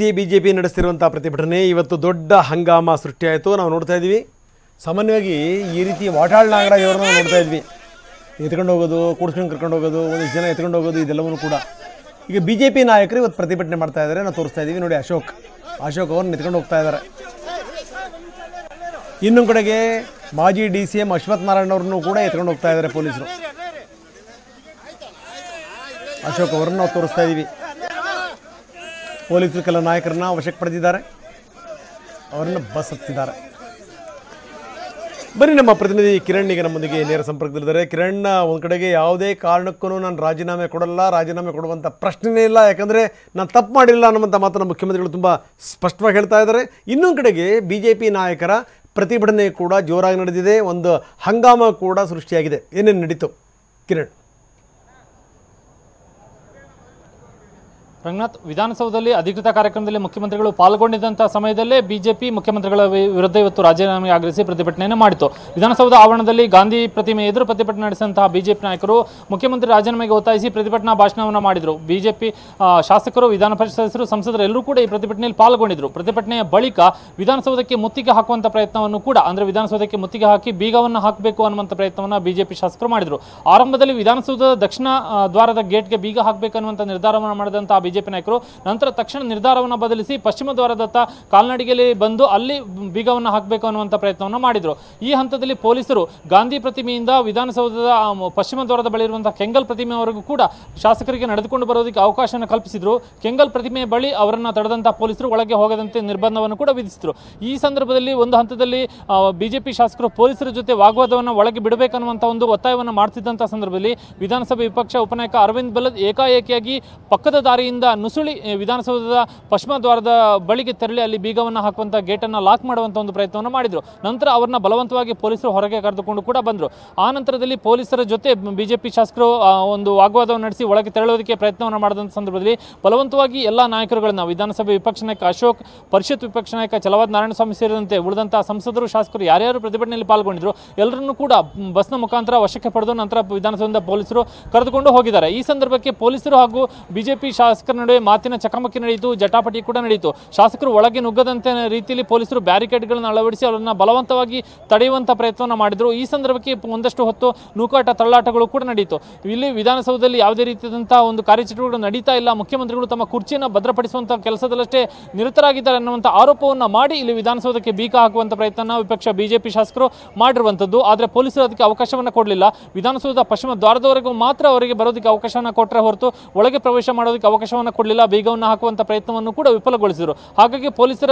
BJP ನಡೆಸುತ್ತಿರುವಂಥ ಪ್ರತಿಭಟನೆ ಇವತ್ತು ದೊಡ್ಡ ಹಂಗಾಮ ಸೃಷ್ಟಿಯಾಯಿತು. ನಾವು ನೋಡ್ತಾ ಇದ್ವಿ, ಸಾಮಾನ್ಯವಾಗಿ ಈ ರೀತಿ ವಾಟಾಳ್ ನಾಗರಾಜ್ ಅವರನ್ನು ನೋಡ್ತಾ ಇದ್ವಿ. ಎತ್ಕೊಂಡು ಹೋಗೋದು, ಕೂಡ್ಸ್ಕೊಂಡು ಕರ್ಕೊಂಡು ಹೋಗೋದು, ಒಂದಿಷ್ಟು ಜನ ಎತ್ಕೊಂಡು ಹೋಗೋದು, ಇದೆಲ್ಲವೂ ಕೂಡ ಈಗ ಬಿಜೆಪಿ ನಾಯಕರು ಇವತ್ತು ಪ್ರತಿಭಟನೆ ಮಾಡ್ತಾ ಇದ್ದಾರೆ. ನಾವು ತೋರಿಸ್ತಾ ಇದ್ದೀವಿ ನೋಡಿ, ಅಶೋಕ್ ಅವ್ರನ್ನ ಎತ್ಕೊಂಡು ಹೋಗ್ತಾ ಇದ್ದಾರೆ. ಇನ್ನೊಂದು ಕಡೆಗೆ ಮಾಜಿ DCM ಅಶ್ವಥ್ ನಾರಾಯಣ ಅವ್ರನ್ನೂ ಕೂಡ ಎತ್ಕೊಂಡು ಹೋಗ್ತಾ ಇದ್ದಾರೆ ಪೊಲೀಸರು. ಅಶೋಕ್ ಅವರನ್ನು ನಾವು ತೋರಿಸ್ತಾ ಇದ್ದೀವಿ. ಪೊಲೀಸರು ಕೆಲ ನಾಯಕರನ್ನ ವಶಕ್ಕೆ ಪಡೆದಿದ್ದಾರೆ, ಅವರನ್ನು ಬಸ್ ಹತ್ತಿದ್ದಾರೆ. ಬನ್ನಿ, ನಮ್ಮ ಪ್ರತಿನಿಧಿ ಕಿರಣ್ ಈಗ ನಮ್ಮೊಂದಿಗೆ ನೇರ ಸಂಪರ್ಕದಲ್ಲಿದ್ದಾರೆ. ಕಿರಣ್, ಒಂದು ಕಡೆಗೆ ಯಾವುದೇ ಕಾರಣಕ್ಕೂ ನಾನು ರಾಜೀನಾಮೆ ಕೊಡಲ್ಲ, ರಾಜೀನಾಮೆ ಕೊಡುವಂಥ ಪ್ರಶ್ನೆನೇ ಇಲ್ಲ, ಯಾಕಂದರೆ ನಾನು ತಪ್ಪು ಮಾಡಿಲ್ಲ ಅನ್ನುವಂಥ ಮಾತನ್ನು ಮುಖ್ಯಮಂತ್ರಿಗಳು ತುಂಬ ಸ್ಪಷ್ಟವಾಗಿ ಹೇಳ್ತಾ ಇದ್ದಾರೆ. ಇನ್ನೊಂದು ಕಡೆಗೆ BJP ನಾಯಕರ ಪ್ರತಿಭಟನೆ ಕೂಡ ಜೋರಾಗಿ ನಡೆದಿದೆ, ಒಂದು ಹಂಗಾಮ ಕೂಡ ಸೃಷ್ಟಿಯಾಗಿದೆ. ಏನೇನು ನಡೀತು ಕಿರಣ್? ರಂಗನಾಥ್, ವಿಧಾನಸೌಧದಲ್ಲಿ ಅಧಿಕೃತ ಕಾರ್ಯಕ್ರಮದಲ್ಲಿ ಮುಖ್ಯಮಂತ್ರಿಗಳು ಪಾಲ್ಗೊಂಡಿದ್ದಂಥ ಸಮಯದಲ್ಲೇ ಬಿಜೆಪಿ ಮುಖ್ಯಮಂತ್ರಿಗಳ ವಿರುದ್ಧ ಇವತ್ತು ರಾಜೀನಾಮೆ ಆಗ್ರಹಿಸಿ ಪ್ರತಿಭಟನೆಯನ್ನು ಮಾಡಿತು. ವಿಧಾನಸೌಧ ಆವರಣದಲ್ಲಿ ಗಾಂಧಿ ಪ್ರತಿಮೆ ಎದುರು ಪ್ರತಿಭಟನೆ ನಡೆಸಿದಂತಹ ಬಿಜೆಪಿ ನಾಯಕರು ಮುಖ್ಯಮಂತ್ರಿ ರಾಜೀನಾಮೆಗೆ ಒತ್ತಾಯಿಸಿ ಪ್ರತಿಭಟನಾ ಭಾಷಣವನ್ನು ಮಾಡಿದರು. ಬಿಜೆಪಿ ಶಾಸಕರು, ವಿಧಾನ ಪರಿಷತ್ ಸದಸ್ಯರು, ಸಂಸದರು ಎಲ್ಲರೂ ಕೂಡ ಈ ಪ್ರತಿಭಟನೆಯಲ್ಲಿ ಪಾಲ್ಗೊಂಡಿದ್ದರು. ಪ್ರತಿಭಟನೆಯ ಬಳಿಕ ವಿಧಾನಸೌಧಕ್ಕೆ ಮುತ್ತಿಗೆ ಹಾಕುವಂಥ ಪ್ರಯತ್ನವನ್ನು ಕೂಡ, ಅಂದರೆ ವಿಧಾನಸೌಧಕ್ಕೆ ಮುತ್ತಿಗೆ ಹಾಕಿ ಬೀಗವನ್ನು ಹಾಕಬೇಕು ಅನ್ನುವಂಥ ಪ್ರಯತ್ನವನ್ನು ಬಿಜೆಪಿ ಶಾಸಕರು ಮಾಡಿದರು. ಆರಂಭದಲ್ಲಿ ವಿಧಾನಸೌಧದ ದಕ್ಷಿಣ ದ್ವಾರದ ಗೇಟ್ಗೆ ಬೀಗ ಹಾಕಬೇಕು ಅನ್ನುವಂಥ ನಿರ್ಧಾರವನ್ನು ಮಾಡಿದಂತಹ ಬಿಜೆಪಿ ನಾಯಕರು ನಂತರ ತಕ್ಷಣ ನಿರ್ಧಾರವನ್ನು ಬದಲಿಸಿ ಪಶ್ಚಿಮ ದ್ವಾರದತ್ತ ಕಾಲ್ನಡಿಗೆಯಲ್ಲಿ ಬಂದು ಅಲ್ಲಿ ಬೀಗವನ್ನು ಹಾಕಬೇಕು ಅನ್ನುವಂಥ ಪ್ರಯತ್ನವನ್ನು ಮಾಡಿದರು. ಈ ಹಂತದಲ್ಲಿ ಪೊಲೀಸರು ಗಾಂಧಿ ಪ್ರತಿಮೆಯಿಂದ ವಿಧಾನಸೌಧದ ಪಶ್ಚಿಮ ದ್ವಾರದ ಬಳಿ ಇರುವಂತಹ ಕೆಂಗಲ್ ಪ್ರತಿಮೆಯವರೆಗೂ ಕೂಡ ಶಾಸಕರಿಗೆ ನಡೆದುಕೊಂಡು ಬರೋದಕ್ಕೆ ಅವಕಾಶವನ್ನು ಕಲ್ಪಿಸಿದ್ರು. ಕೆಂಗಲ್ ಪ್ರತಿಮೆಯ ಬಳಿ ಅವರನ್ನು ತಡೆದಂತಹ ಪೊಲೀಸರು ಒಳಗೆ ಹೋಗದಂತೆ ನಿರ್ಬಂಧವನ್ನು ಕೂಡ ವಿಧಿಸಿದರು. ಈ ಸಂದರ್ಭದಲ್ಲಿ ಒಂದು ಹಂತದಲ್ಲಿ ಬಿಜೆಪಿ ಶಾಸಕರು ಪೊಲೀಸರ ಜೊತೆ ವಾಗ್ವಾದವನ್ನು ಒಳಗೆ ಬಿಡಬೇಕನ್ನುವಂಥ ಒಂದು ಒತ್ತಾಯವನ್ನು ಮಾಡ್ತಿದ್ದಂಥ ಸಂದರ್ಭದಲ್ಲಿ ವಿಧಾನಸಭೆ ವಿಪಕ್ಷ ಉಪನಾಯಕ ಅರವಿಂದ್ ಬೆಲ್ಲದ್ ಏಕಾಏಕಿಯಾಗಿ ಪಕ್ಕದ ದಾರಿಯಿಂದ ನುಸುಳಿ ವಿಧಾನಸೌಧದ ಪಶ್ಚಿಮ ದ್ವಾರದ ಬಳಿಗೆ ತೆರಳಿ ಅಲ್ಲಿ ಬೀಗವನ್ನು ಹಾಕುವಂಥ ಗೇಟನ್ನು ಲಾಕ್ ಮಾಡುವಂಥ ಒಂದು ಪ್ರಯತ್ನವನ್ನು ಮಾಡಿದರು. ನಂತರ ಅವರನ್ನ ಬಲವಂತವಾಗಿ ಪೊಲೀಸರು ಹೊರಗೆ ಕರೆದುಕೊಂಡು ಕೂಡ ಬಂದರು. ಆ ನಂತರದಲ್ಲಿ ಪೊಲೀಸರ ಜೊತೆ ಬಿಜೆಪಿ ಶಾಸಕರು ಒಂದು ವಾಗ್ವಾದವನ್ನು ನಡೆಸಿ ಒಳಗೆ ತೆರಳೋದಕ್ಕೆ ಪ್ರಯತ್ನವನ್ನು ಮಾಡಿದಂಥ ಸಂದರ್ಭದಲ್ಲಿ ಬಲವಂತವಾಗಿ ಎಲ್ಲ ನಾಯಕರುಗಳನ್ನ, ವಿಧಾನಸಭೆ ವಿಪಕ್ಷ ನಾಯಕ ಅಶೋಕ್, ಪರಿಷತ್ ವಿಪಕ್ಷ ನಾಯಕ ಛಲವಾದಿ ನಾರಾಯಣಸ್ವಾಮಿ ಸೇರಿದಂತೆ ಉಳಿದಂತಹ ಸಂಸದರು, ಶಾಸಕರು ಯಾರ್ಯಾರು ಪ್ರತಿಭಟನೆಯಲ್ಲಿ ಪಾಲ್ಗೊಂಡಿದ್ರು ಎಲ್ಲರನ್ನೂ ಕೂಡ ಬಸ್ನ ಮುಖಾಂತರ ವಶಕ್ಕೆ ಪಡೆದು ನಂತರ ವಿಧಾನಸೌಧದ ಪೊಲೀಸರು ಕರೆದುಕೊಂಡು ಹೋಗಿದ್ದಾರೆ. ಈ ಸಂದರ್ಭಕ್ಕೆ ಪೊಲೀಸರು ಹಾಗೂ ಬಿಜೆಪಿ ಶಾಸಕರ ನಡುವೆ ಮಾತಿನ ಚಕಮಕಿ ನಡೆಯಿತು, ಜಟಾಪಟಿ ಕೂಡ ನಡೆಯಿತು. ಶಾಸಕರು ಒಳಗೆ ನುಗ್ಗದಂತೆ ರೀತಿಯಲ್ಲಿ ಪೊಲೀಸರು ಬ್ಯಾರಿಕೇಡ್ಗಳನ್ನು ಅಳವಡಿಸಿ ಅವರನ್ನು ಬಲವಂತವಾಗಿ ತಡೆಯುವಂಥ ಪ್ರಯತ್ನವನ್ನು ಮಾಡಿದರು. ಈ ಸಂದರ್ಭಕ್ಕೆ ಒಂದಷ್ಟು ಹೊತ್ತು ನೂಕಾಟ, ತಳ್ಳಾಟಗಳು ಕೂಡ ನಡೆಯಿತು. ಇಲ್ಲಿ ವಿಧಾನಸೌಧದಲ್ಲಿ ಯಾವುದೇ ರೀತಿಯಾದಂತಹ ಒಂದು ಕಾರ್ಯಚಟುವಟಿಕೆಗಳು ನಡೀತಾ ಇಲ್ಲ, ಮುಖ್ಯಮಂತ್ರಿಗಳು ತಮ್ಮ ಕುರ್ಚಿಯನ್ನು ಭದ್ರಪಡಿಸುವಂಥ ಕೆಲಸದಲ್ಲಷ್ಟೇ ನಿರತರಾಗಿದ್ದಾರೆ ಅನ್ನುವಂಥ ಆರೋಪವನ್ನು ಮಾಡಿ ಇಲ್ಲಿ ವಿಧಾನಸೌಧಕ್ಕೆ ಬೀಗ ಹಾಕುವಂಥ ಪ್ರಯತ್ನ ವಿಪಕ್ಷ ಬಿಜೆಪಿ ಶಾಸಕರು ಮಾಡಿರುವಂಥದ್ದು. ಆದರೆ ಪೊಲೀಸರು ಅದಕ್ಕೆ ಅವಕಾಶವನ್ನು ಕೊಡಲಿಲ್ಲ. ವಿಧಾನಸೌಧ ಪಶ್ಚಿಮ ದ್ವಾರದವರೆಗೂ ಮಾತ್ರ ಅವರಿಗೆ ಬರೋದಕ್ಕೆ ಅವಕಾಶವನ್ನು ಕೊಟ್ಟರೆ ಹೊರತು ಒಳಗೆ ಪ್ರವೇಶ ಮಾಡೋದಕ್ಕೆ ಅವಕಾಶವನ್ನು ಕೊಡಲಿಲ್ಲ. ಬೀಗವನ್ನು ಹಾಕುವಂಥ ಪ್ರಯತ್ನವನ್ನು ಕೂಡ ವಿಫಲಗೊಳಿಸಿದರು. ಹಾಗಾಗಿ ಪೊಲೀಸರ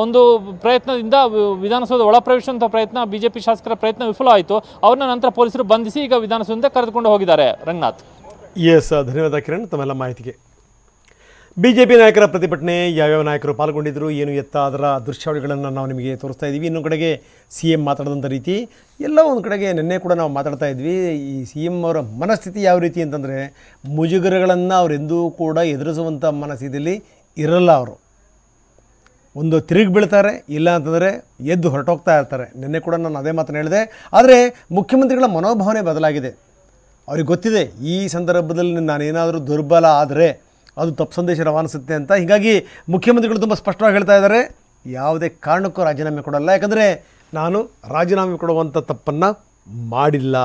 ಒಂದು ಪ್ರಯತ್ನದಿಂದ ವಿಧಾನಸೌಧ ಒಳ ಪ್ರವೇಶಿಸುವಂಥ ಪ್ರಯತ್ನ, ಬಿಜೆಪಿ ಶಾಸಕರ ಪ್ರಯತ್ನ ವಿಫಲವಾಯಿತು. ಅವ್ರನ್ನ ನಂತರ ಪೊಲೀಸರು ಬಂಧಿಸಿ ಈಗ ವಿಧಾನಸೌಧದಿಂದ ಕರೆದುಕೊಂಡು ಹೋಗಿದ್ದಾರೆ. ರಂಗನಾಥ್. ಎಸ್, ಧನ್ಯವಾದ ಕಿರಣ್ ತಮ್ಮೆಲ್ಲ ಮಾಹಿತಿಗೆ. BJP ನಾಯಕರ ಪ್ರತಿಭಟನೆ, ಯಾವ್ಯಾವ ನಾಯಕರು ಪಾಲ್ಗೊಂಡಿದ್ದರು, ಏನು ಎತ್ತ, ಅದರ ದೃಶ್ಯಾವಳಿಗಳನ್ನು ನಾವು ನಿಮಗೆ ತೋರಿಸ್ತಾ ಇದ್ದೀವಿ. ಇನ್ನೊಂದು ಕಡೆಗೆ CM ಮಾತಾಡಿದಂಥ ರೀತಿ ಎಲ್ಲ ಒಂದು ಕಡೆಗೆ ನಿನ್ನೆ ಕೂಡ ನಾವು ಮಾತಾಡ್ತಾ ಇದ್ವಿ. ಈ CM ಅವರ ಮನಸ್ಥಿತಿ ಯಾವ ರೀತಿ ಅಂತಂದರೆ, ಮುಜುಗರಗಳನ್ನು ಅವರೆಂದೂ ಕೂಡ ಎದುರಿಸುವಂಥ ಮನಸ್ಥಿತಿಯಲ್ಲಿ ಇರಲ್ಲ. ಅವರು ಒಂದು ತಿರುಗಿ ಬೀಳ್ತಾರೆ, ಇಲ್ಲ ಅಂತಂದರೆ ಎದ್ದು ಹೊರಟೋಗ್ತಾ ಇರ್ತಾರೆ. ನಿನ್ನೆ ಕೂಡ ನಾನು ಅದೇ ಮಾತನ್ನು ಹೇಳಿದೆ. ಆದರೆ ಮುಖ್ಯಮಂತ್ರಿಗಳ ಮನೋಭಾವನೆ ಬದಲಾಗಿದೆ. ಅವ್ರಿಗೆ ಗೊತ್ತಿದೆ ಈ ಸಂದರ್ಭದಲ್ಲಿ ನಾನೇನಾದರೂ ದುರ್ಬಲ ಆದರೆ ಅದು ತಪ್ಪು ಸಂದೇಶ ರವಾನಿಸುತ್ತೆ ಅಂತ. ಹೀಗಾಗಿ ಮುಖ್ಯಮಂತ್ರಿಗಳು ತುಂಬ ಸ್ಪಷ್ಟವಾಗಿ ಹೇಳ್ತಾ ಇದ್ದಾರೆ, ಯಾವುದೇ ಕಾರಣಕ್ಕೂ ರಾಜೀನಾಮೆ ಕೊಡಲ್ಲ, ಯಾಕಂದರೆ ನಾನು ರಾಜೀನಾಮೆ ಕೊಡುವಂಥ ತಪ್ಪನ್ನು ಮಾಡಿಲ್ಲ.